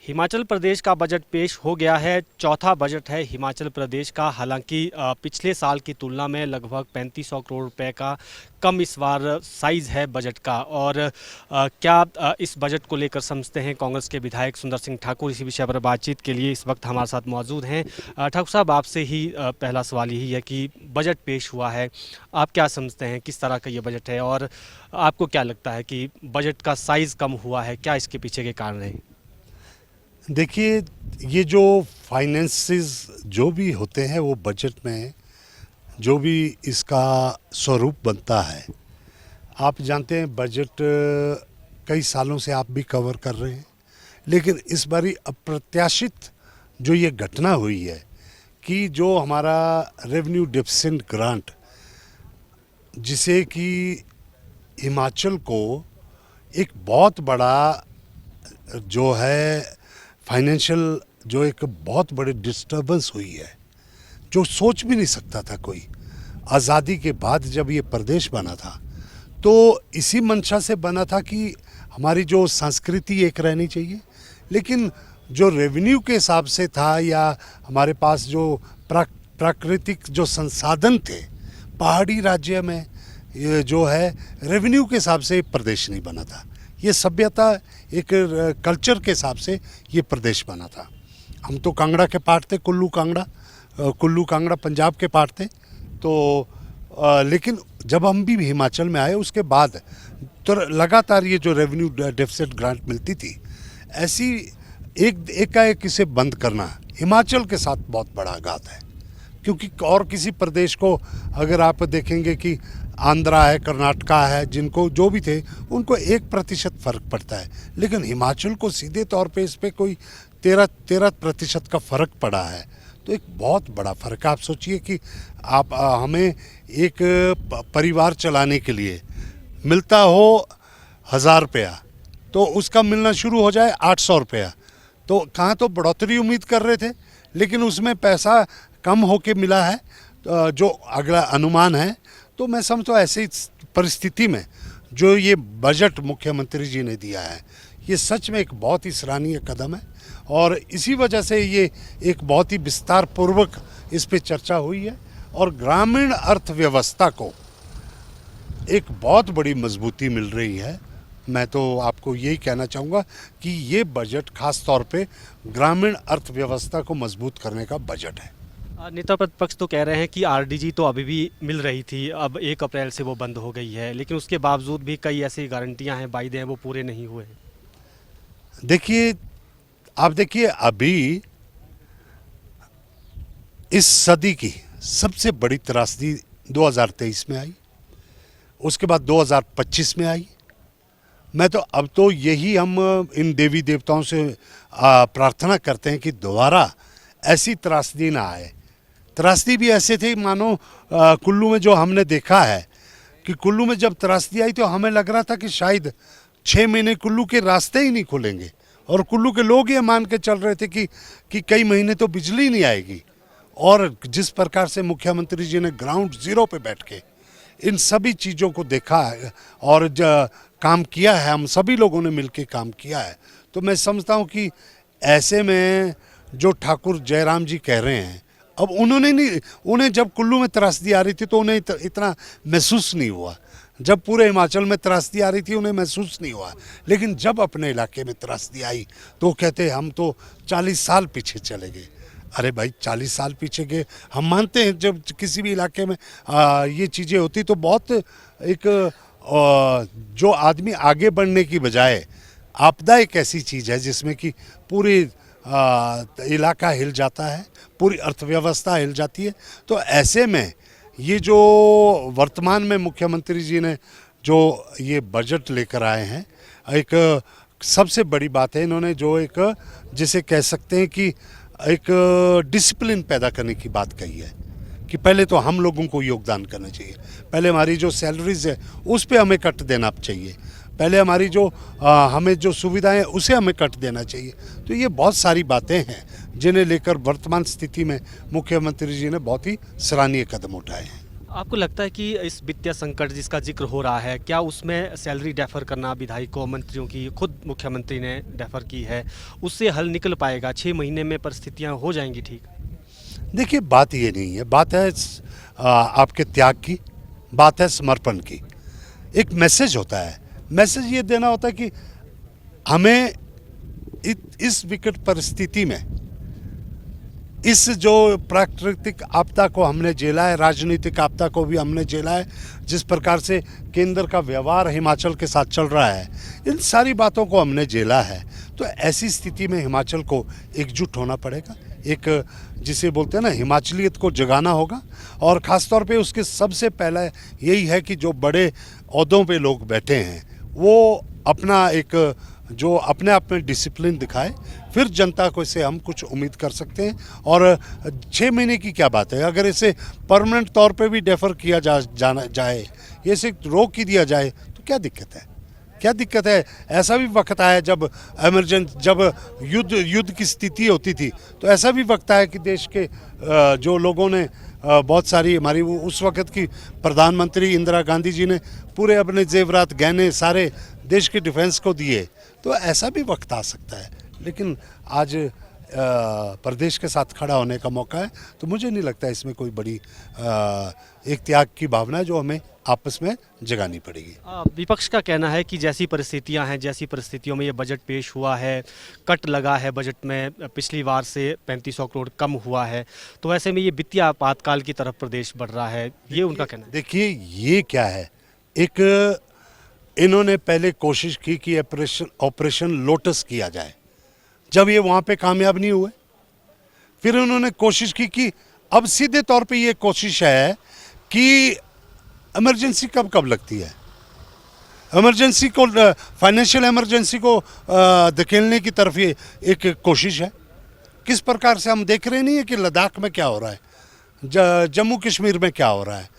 हिमाचल प्रदेश का बजट पेश हो गया है। चौथा बजट है हिमाचल प्रदेश का। हालांकि पिछले साल की तुलना में लगभग 3500 करोड़ रुपए का कम इस बार साइज है बजट का। और क्या इस बजट को लेकर समझते हैं कांग्रेस के विधायक सुंदर सिंह ठाकुर। इसी विषय पर बातचीत के लिए इस वक्त हमारे साथ मौजूद हैं। ठाकुर साहब, आपसे ही पहला सवाल यही है कि बजट पेश हुआ है, आप क्या समझते हैं किस तरह का ये बजट है, और आपको क्या लगता है कि बजट का साइज़ कम हुआ है, क्या इसके पीछे के कारण हैं? देखिए, ये जो फाइनेंसेस जो भी होते हैं वो बजट में जो भी इसका स्वरूप बनता है, आप जानते हैं बजट कई सालों से आप भी कवर कर रहे हैं। लेकिन इस बारी अप्रत्याशित जो ये घटना हुई है कि जो हमारा रेवेन्यू डेफिसिट ग्रांट, जिसे कि हिमाचल को एक बहुत बड़ा जो है फाइनेंशियल जो एक बहुत बड़ी डिस्टर्बेंस हुई है, जो सोच भी नहीं सकता था कोई। आज़ादी के बाद जब ये प्रदेश बना था तो इसी मंशा से बना था कि हमारी जो संस्कृति एक रहनी चाहिए, लेकिन जो रेवेन्यू के हिसाब से था या हमारे पास जो प्राकृतिक जो संसाधन थे, पहाड़ी राज्य में ये जो है रेवेन्यू के हिसाब से प्रदेश नहीं बना था। ये सभ्यता एक कल्चर के हिसाब से ये प्रदेश बना था। हम तो कांगड़ा के पार्ट थे, कुल्लू कांगड़ा पंजाब के पार्ट थे। तो लेकिन जब हम भी हिमाचल में आए उसके बाद तो लगातार ये जो रेवेन्यू डेफिसिट ग्रांट मिलती थी, ऐसी एकाएक इसे बंद करना हिमाचल के साथ बहुत बड़ा आघात है। क्योंकि और किसी प्रदेश को अगर आप देखेंगे कि आंध्रा है, कर्नाटका है, जिनको जो भी थे उनको 1% फ़र्क पड़ता है, लेकिन हिमाचल को सीधे तौर पे इस पर कोई 13% का फ़र्क पड़ा है। तो एक बहुत बड़ा फ़र्क है। आप सोचिए कि आप हमें एक परिवार चलाने के लिए मिलता हो 1000 रुपया, तो उसका मिलना शुरू हो जाए 800 रुपया। तो कहाँ तो बढ़ोतरी उम्मीद कर रहे थे, लेकिन उसमें पैसा कम होके मिला है जो अगला अनुमान है। तो मैं समझता हूँ ऐसी परिस्थिति में जो ये बजट मुख्यमंत्री जी ने दिया है, ये सच में एक बहुत ही सराहनीय कदम है। और इसी वजह से ये एक बहुत ही विस्तार पूर्वक इस पे चर्चा हुई है और ग्रामीण अर्थव्यवस्था को एक बहुत बड़ी मजबूती मिल रही है। मैं तो आपको यही कहना चाहूँगा कि ये बजट खास तौर पे ग्रामीण अर्थव्यवस्था को मजबूत करने का बजट है। नेता प्रतिपक्ष तो कह रहे हैं कि आरडीजी तो अभी भी मिल रही थी, अब 1 अप्रैल से वो बंद हो गई है, लेकिन उसके बावजूद भी कई ऐसी गारंटियां हैं, वायदे हैं, वो पूरे नहीं हुए हैं। देखिए, आप देखिए, अभी इस सदी की सबसे बड़ी त्रासदी 2023 में आई, उसके बाद 2025 में आई। मैं तो अब तो यही हम इन देवी देवताओं से प्रार्थना करते हैं कि दोबारा ऐसी त्रासदी ना आए। त्रासदी भी ऐसे थे मानो कुल्लू में जो हमने देखा है कि कुल्लू में जब त्रासदी आई तो हमें लग रहा था कि शायद 6 महीने कुल्लू के रास्ते ही नहीं खुलेंगे, और कुल्लू के लोग ये मान के चल रहे थे कि कई महीने तो बिजली नहीं आएगी। और जिस प्रकार से मुख्यमंत्री जी ने ग्राउंड जीरो पे बैठ के इन सभी चीज़ों को देखा है और काम किया है, हम सभी लोगों ने मिलकर काम किया है, तो मैं समझता हूँ कि ऐसे में जो ठाकुर जयराम जी कह रहे हैं, अब उन्हें जब कुल्लू में त्रासदी आ रही थी तो उन्हें इतना महसूस नहीं हुआ। जब पूरे हिमाचल में त्रासदी आ रही थी उन्हें महसूस नहीं हुआ, लेकिन जब अपने इलाके में त्रासदी आई तो वो कहते हम तो 40 साल पीछे चले गए। अरे भाई, 40 साल पीछे गए, हम मानते हैं जब किसी भी इलाके में ये चीज़ें होती तो बहुत एक जो आदमी आगे बढ़ने की बजाय आपदा एक ऐसी चीज़ है जिसमें कि पूरी इलाका हिल जाता है, पूरी अर्थव्यवस्था हिल जाती है। तो ऐसे में ये जो वर्तमान में मुख्यमंत्री जी ने जो ये बजट लेकर आए हैं, एक सबसे बड़ी बात है, इन्होंने जो एक जिसे कह सकते हैं कि एक डिसिप्लिन पैदा करने की बात कही है कि पहले तो हम लोगों को योगदान करना चाहिए, पहले हमारी जो सैलरीज है उस पे हमें कट देना चाहिए, पहले हमारी जो हमें जो सुविधाएं उसे हमें कट देना चाहिए। तो ये बहुत सारी बातें हैं जिन्हें लेकर वर्तमान स्थिति में मुख्यमंत्री जी ने बहुत ही सराहनीय कदम उठाए हैं। आपको लगता है कि इस वित्तीय संकट जिसका जिक्र हो रहा है, क्या उसमें सैलरी डेफर करना विधायकों मंत्रियों की खुद मुख्यमंत्री ने डेफर की है, उससे हल निकल पाएगा? 6 महीने में परिस्थितियां हो जाएंगी ठीक? देखिए, बात ये नहीं है, बात है आपके त्याग की, बात है समर्पण की। एक मैसेज होता है, मैसेज ये देना होता है कि हमें इस विकट परिस्थिति में, इस जो प्राकृतिक आपदा को हमने झेला है, राजनीतिक आपदा को भी हमने झेला है, जिस प्रकार से केंद्र का व्यवहार हिमाचल के साथ चल रहा है, इन सारी बातों को हमने झेला है। तो ऐसी स्थिति में हिमाचल को एकजुट होना पड़ेगा, एक जिसे बोलते हैं ना, हिमाचलियत को जगाना होगा। और ख़ास तौर पे उसके सबसे पहला यही है कि जो बड़े ओहदों पे लोग बैठे हैं वो अपना एक जो अपने आप में डिसिप्लिन दिखाए, फिर जनता को इससे हम कुछ उम्मीद कर सकते हैं। और 6 महीने की क्या बात है, अगर इसे परमानेंट तौर पे भी डेफर किया जाए, ये इसे रोक ही दिया जाए, तो क्या दिक्कत है? क्या दिक्कत है? ऐसा भी वक्त आया जब जब युद्ध की स्थिति होती थी, तो ऐसा भी वक्त आया कि देश के जो लोगों ने बहुत सारी हमारी उस वक्त की प्रधानमंत्री इंदिरा गांधी जी ने पूरे अपने जेवरात गहने सारे देश के डिफेंस को दिए। तो ऐसा भी वक्त आ सकता है, लेकिन आज प्रदेश के साथ खड़ा होने का मौका है। तो मुझे नहीं लगता इसमें कोई बड़ी एक त्याग की भावना है जो हमें आपस में जगानी पड़ेगी। विपक्ष का कहना है कि जैसी परिस्थितियां हैं, जैसी परिस्थितियों में ये बजट पेश हुआ है, कट लगा है बजट में, पिछली बार से 3500 करोड़ कम हुआ है, तो ऐसे में ये वित्तीय आपातकाल की तरफ प्रदेश बढ़ रहा है, ये उनका कहना है। देखिए, ये क्या है, एक इन्होंने पहले कोशिश की कि ऑपरेशन लोटस किया जाए, जब ये वहाँ पे कामयाब नहीं हुए, फिर उन्होंने कोशिश की कि अब सीधे तौर पे ये कोशिश है कि इमरजेंसी कब कब लगती है, इमरजेंसी को, फाइनेंशियल इमरजेंसी को धकेलने की तरफ ये एक कोशिश है। किस प्रकार से हम देख रहे नहीं है कि लद्दाख में क्या हो रहा है, जम्मू कश्मीर में क्या हो रहा है।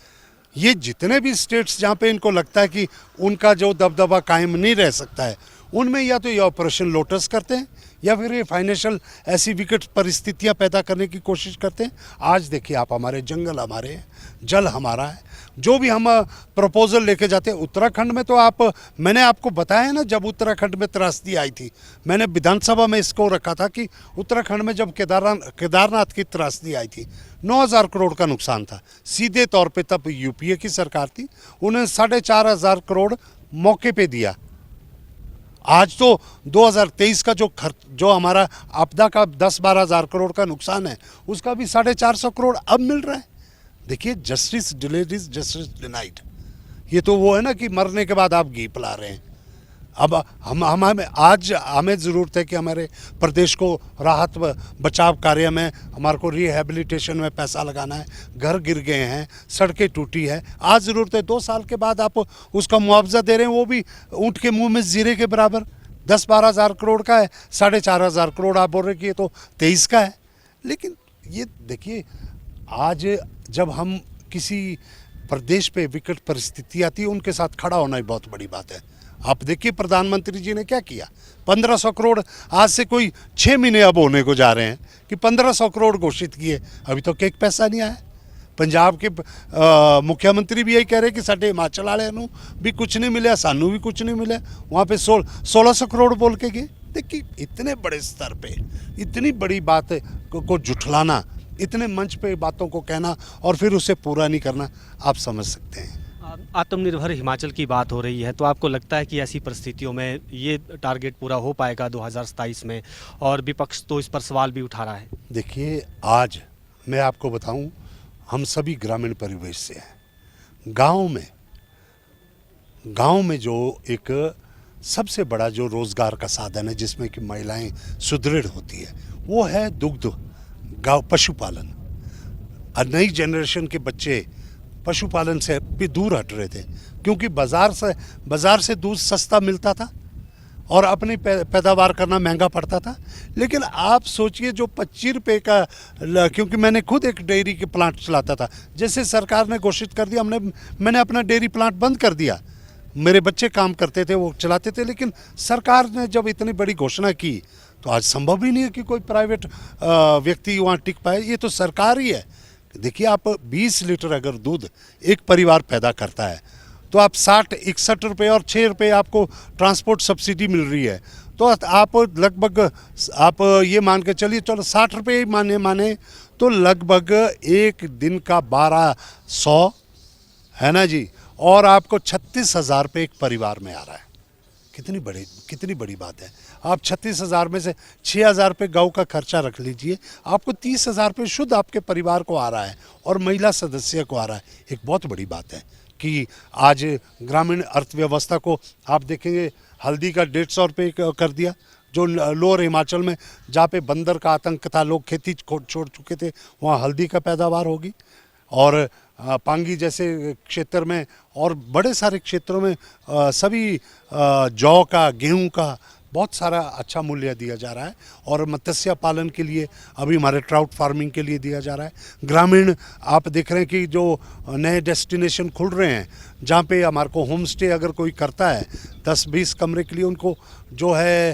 ये जितने भी स्टेट्स जहाँ पे इनको लगता है कि उनका जो दबदबा कायम नहीं रह सकता है, उनमें या तो ये ऑपरेशन लोटस करते हैं या फिर ये फाइनेंशियल ऐसी विकट परिस्थितियां पैदा करने की कोशिश करते हैं। आज देखिए आप, हमारे जंगल हमारे हैं, जल हमारा है, जो भी हम प्रपोजल लेके जाते हैं उत्तराखंड में, तो मैंने आपको बताया ना, जब उत्तराखंड में त्रासदी आई थी, मैंने विधानसभा में इसको रखा था कि उत्तराखंड में जब केदारनाथ की त्रासदी आई थी, 9000 करोड़ का नुकसान था। सीधे तौर पे तब यूपीए की सरकार थी, उन्हें 4500 करोड़ मौके पे दिया। आज तो 2023 का जो हमारा आपदा का 10-12 हज़ार करोड़ का नुकसान है, उसका भी 450 करोड़ अब मिल रहा है। देखिए, justice delayed is justice denied. ये तो वो है ना कि मरने के बाद आप घी पिला रहे हैं। अब आज हमें ज़रूरत है कि हमारे प्रदेश को राहत बचाव कार्य में, हमारे को रिहेबिलिटेशन में पैसा लगाना है। घर गिर गए हैं, सड़कें टूटी है, आज ज़रूरत है। 2 साल के बाद आप उसका मुआवजा दे रहे हैं, वो भी ऊँट के मुंह में जीरे के बराबर। 10-12 हज़ार करोड़ का है, 4500 करोड़ आप बोल रहे कि ये तो 23 का है। लेकिन ये देखिए, आज जब हम किसी प्रदेश पे विकट परिस्थिति आती है, उनके साथ खड़ा होना ही बहुत बड़ी बात है। आप देखिए, प्रधानमंत्री जी ने क्या किया, 1500 करोड़, आज से कोई 6 महीने अब होने को जा रहे हैं कि 1500 करोड़ घोषित किए, अभी तो एक पैसा नहीं आया। पंजाब के मुख्यमंत्री भी यही कह रहे हैं कि साढ़े हिमाचल वाले भी कुछ नहीं मिला, सानू भी कुछ नहीं मिला। वहाँ पे 1600 करोड़ बोल के गए। देखिए, इतने बड़े स्तर पे इतनी बड़ी बात को जुठलाना, इतने मंच पे बातों को कहना और फिर उसे पूरा नहीं करना, आप समझ सकते हैं। आत्मनिर्भर हिमाचल की बात हो रही है, तो आपको लगता है कि ऐसी परिस्थितियों में ये टारगेट पूरा हो पाएगा 2027 में? और विपक्ष तो इस पर सवाल भी उठा रहा है। देखिए, आज मैं आपको बताऊं, हम सभी ग्रामीण परिवेश से हैं। गांव में जो एक सबसे बड़ा जो रोज़गार का साधन है, जिसमें कि महिलाएं सुदृढ़ होती है, वो है दुग्ध, पशुपालन। नई जनरेशन के बच्चे पशुपालन से भी दूर हट रहे थे, क्योंकि बाज़ार से दूध सस्ता मिलता था और अपनी पैदावार करना महंगा पड़ता था। लेकिन आप सोचिए, जो 25 रुपये का, क्योंकि मैंने खुद एक डेयरी के प्लांट चलाता था, जैसे सरकार ने घोषित कर दिया, मैंने अपना डेयरी प्लांट बंद कर दिया। मेरे बच्चे काम करते थे, वो चलाते थे, लेकिन सरकार ने जब इतनी बड़ी घोषणा की, तो आज संभव ही नहीं है कि कोई प्राइवेट व्यक्ति वहाँ टिक पाए। ये तो सरकार ही है, देखिए आप 20 लीटर अगर दूध एक परिवार पैदा करता है तो आप 60-61 रुपये और 6 रुपये आपको ट्रांसपोर्ट सब्सिडी मिल रही है, तो आप लगभग आप ये मान के चलिए, चलो 60 रुपये ही माने तो लगभग एक दिन का 1200 है ना जी, और आपको 36,000 रुपये एक परिवार में आ रहा है। कितनी बड़ी बात है। आप 36,000 में से 6,000 रुपये गाँव का खर्चा रख लीजिए, आपको 30,000 रुपये शुद्ध आपके परिवार को आ रहा है और महिला सदस्य को आ रहा है। एक बहुत बड़ी बात है कि आज ग्रामीण अर्थव्यवस्था को आप देखेंगे, हल्दी का 150 रुपये कर दिया, जो लोअर हिमाचल में जहाँ पे बंदर का आतंक था, लोग खेती छोड़ चुके थे, वहाँ हल्दी का पैदावार होगी। और पांगी जैसे क्षेत्र में और बड़े सारे क्षेत्रों में सभी जौ का, गेहूं का बहुत सारा अच्छा मूल्य दिया जा रहा है। और मत्स्य पालन के लिए अभी हमारे ट्राउट फार्मिंग के लिए दिया जा रहा है। ग्रामीण आप देख रहे हैं कि जो नए डेस्टिनेशन खुल रहे हैं, जहाँ पे हमारे को होम स्टे अगर कोई करता है 10-20 कमरे के लिए, उनको जो है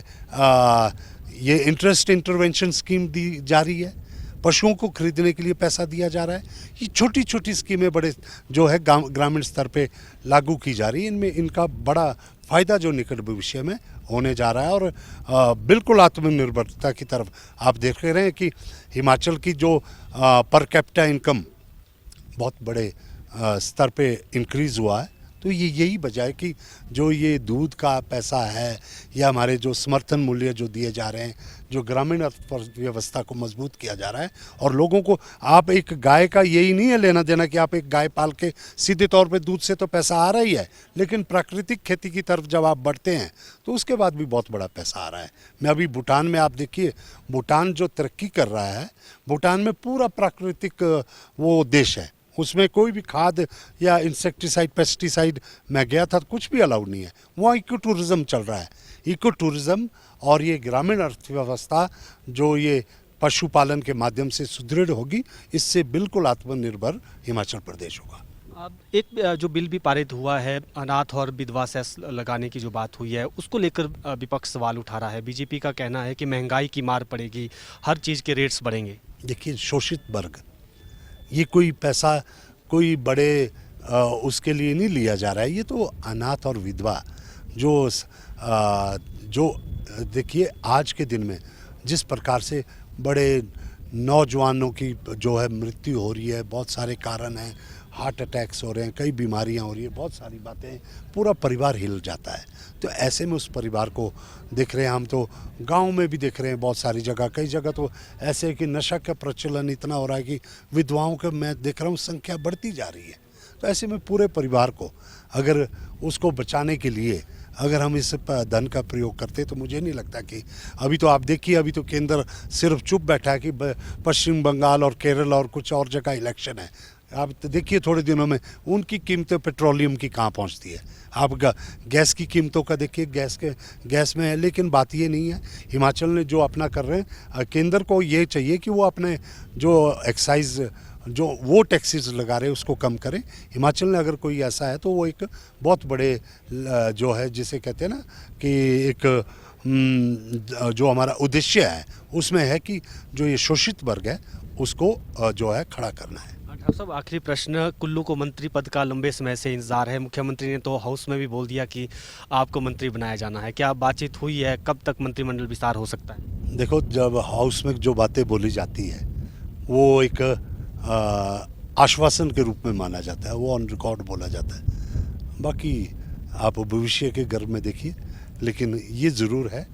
ये इंटरेस्ट इंटरवेंशन स्कीम दी जा रही है। पशुओं को खरीदने के लिए पैसा दिया जा रहा है। ये छोटी छोटी स्कीमें बड़े जो है ग्रामीण स्तर पे लागू की जा रही है। इनमें इनका बड़ा फ़ायदा जो निकट भविष्य में होने जा रहा है। और बिल्कुल आत्मनिर्भरता की तरफ आप देख रहे हैं कि हिमाचल की जो पर कैपिटा इनकम बहुत बड़े स्तर पे इंक्रीज़ हुआ है। तो ये यही वजह है कि जो ये दूध का पैसा है या हमारे जो समर्थन मूल्य जो दिए जा रहे हैं, जो ग्रामीण अर्थव्यवस्था को मजबूत किया जा रहा है। और लोगों को आप एक गाय का यही नहीं है लेना देना कि आप एक गाय पाल के सीधे तौर पे दूध से तो पैसा आ रहा ही है, लेकिन प्राकृतिक खेती की तरफ जब आप बढ़ते हैं तो उसके बाद भी बहुत बड़ा पैसा आ रहा है। मैं अभी भूटान में, आप देखिए भूटान जो तरक्की कर रहा है, भूटान में पूरा प्राकृतिक वो देश है, उसमें कोई भी खाद या इंसेक्टिसाइड, पेस्टिसाइड, मैं गया था, कुछ भी अलाउड नहीं है। वहाँ इको टूरिज़्म चल रहा है। इको टूरिज़्म और ये ग्रामीण अर्थव्यवस्था जो ये पशुपालन के माध्यम से सुदृढ़ होगी, इससे बिल्कुल आत्मनिर्भर हिमाचल प्रदेश होगा। अब एक जो बिल भी पारित हुआ है, अनाथ और विधवा सेस लगाने की जो बात हुई है, उसको लेकर विपक्ष सवाल उठा रहा है। बीजेपी का कहना है कि महंगाई की मार पड़ेगी, हर चीज़ के रेट्स बढ़ेंगे। देखिए, शोषित वर्ग, ये कोई पैसा कोई बड़े उसके लिए नहीं लिया जा रहा है। ये तो अनाथ और विधवा जो देखिए आज के दिन में जिस प्रकार से बड़े नौजवानों की जो है मृत्यु हो रही है, बहुत सारे कारण हैं, हार्ट अटैक्स हो रहे हैं, कई बीमारियां हो रही है, बहुत सारी बातें, पूरा परिवार हिल जाता है। तो ऐसे में उस परिवार को देख रहे हैं हम, तो गांव में भी देख रहे हैं बहुत सारी जगह, कई जगह तो ऐसे है कि नशा का प्रचलन इतना हो रहा है कि विधवाओं के मैं देख रहा हूँ संख्या बढ़ती जा रही है। तो ऐसे में पूरे परिवार को अगर उसको बचाने के लिए अगर हम इस धन का प्रयोग करते तो मुझे नहीं लगता कि अभी तो आप देखिए, अभी तो केंद्र सिर्फ चुप बैठा है कि पश्चिम बंगाल और केरल और कुछ और जगह इलेक्शन है। आप तो देखिए थोड़े दिनों में उनकी कीमतें पेट्रोलियम की कहाँ पहुँचती है। आप गैस की कीमतों का देखिए, गैस में है, लेकिन बात ये नहीं है। हिमाचल ने जो अपना कर रहे हैं, केंद्र को ये चाहिए कि वो अपने जो एक्साइज जो वो टैक्सेस लगा रहे हैं उसको कम करें। हिमाचल ने अगर कोई ऐसा है तो वो एक बहुत बड़े जो है जिसे कहते हैं ना कि एक जो हमारा उद्देश्य है उसमें है कि जो ये शोषित वर्ग है उसको जो है खड़ा करना है। डॉक्टर साहब, आखिरी प्रश्न, कुल्लू को मंत्री पद का लंबे समय से इंतजार है। मुख्यमंत्री ने तो हाउस में भी बोल दिया कि आपको मंत्री बनाया जाना है। क्या बातचीत हुई है? कब तक मंत्रिमंडल विस्तार हो सकता है? देखो, जब हाउस में जो बातें बोली जाती है वो एक आश्वासन के रूप में माना जाता है, वो ऑन रिकॉर्ड बोला जाता है। बाकी आप भविष्य के गर्भ में देखिए, लेकिन ये ज़रूर है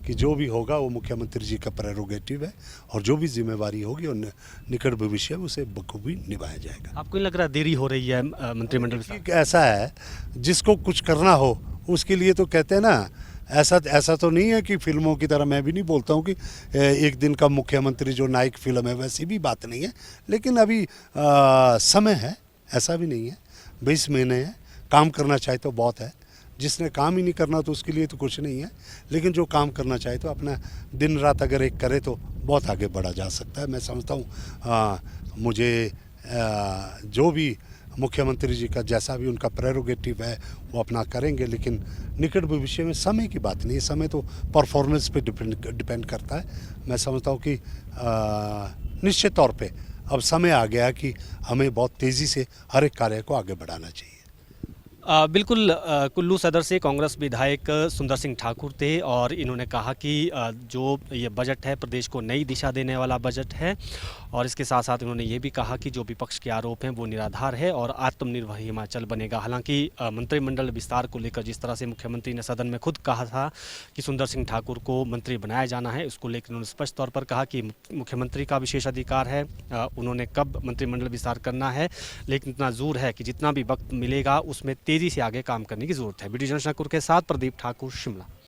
कि जो भी होगा वो मुख्यमंत्री जी का प्रेरोगेटिव है और जो भी जिम्मेवारी होगी और निकट भविष्य में उसे बखूबी निभाया जाएगा। आपको नहीं लग रहा देरी हो रही है मंत्रिमंडल विस्तार? ऐसा है, जिसको कुछ करना हो उसके लिए तो कहते हैं ना, ऐसा तो नहीं है कि फिल्मों की तरह मैं भी नहीं बोलता हूँ कि एक दिन का मुख्यमंत्री जो नायक फिल्म है, वैसी भी बात नहीं है। लेकिन अभी समय है, ऐसा भी नहीं है। 20 महीने हैं, काम करना चाहे तो बहुत है। जिसने काम ही नहीं करना तो उसके लिए तो कुछ नहीं है, लेकिन जो काम करना चाहे तो अपना दिन रात अगर एक करे तो बहुत आगे बढ़ा जा सकता है। मैं समझता हूँ मुझे जो भी मुख्यमंत्री जी का जैसा भी उनका प्रेरोगेटिव है वो अपना करेंगे, लेकिन निकट भविष्य में समय की बात नहीं है। समय तो परफॉर्मेंस पे डिपेंड करता है। मैं समझता हूँ कि निश्चित तौर पे अब समय आ गया कि हमें बहुत तेज़ी से हर एक कार्य को आगे बढ़ाना चाहिए। बिल्कुल कुल्लू सदर से कांग्रेस विधायक सुंदर सिंह ठाकुर थे और इन्होंने कहा कि जो ये बजट है प्रदेश को नई दिशा देने वाला बजट है और इसके साथ साथ इन्होंने ये भी कहा कि जो विपक्ष के आरोप हैं वो निराधार है और आत्मनिर्भर हिमाचल बनेगा। हालांकि मंत्रिमंडल विस्तार को लेकर जिस तरह से मुख्यमंत्री ने सदन में खुद कहा था कि सुंदर सिंह ठाकुर को मंत्री बनाया जाना है, उसको लेकर उन्होंने स्पष्ट तौर पर कहा कि मुख्यमंत्री का विशेष अधिकार है, उन्होंने कब मंत्रिमंडल विस्तार करना है, लेकिन इतना ज़रूर है कि जितना भी वक्त मिलेगा उसमें तेज़ी से आगे काम करने की ज़रूरत है। वीडियो जर्नलिस्ट नकुर के साथ प्रदीप ठाकुर, शिमला।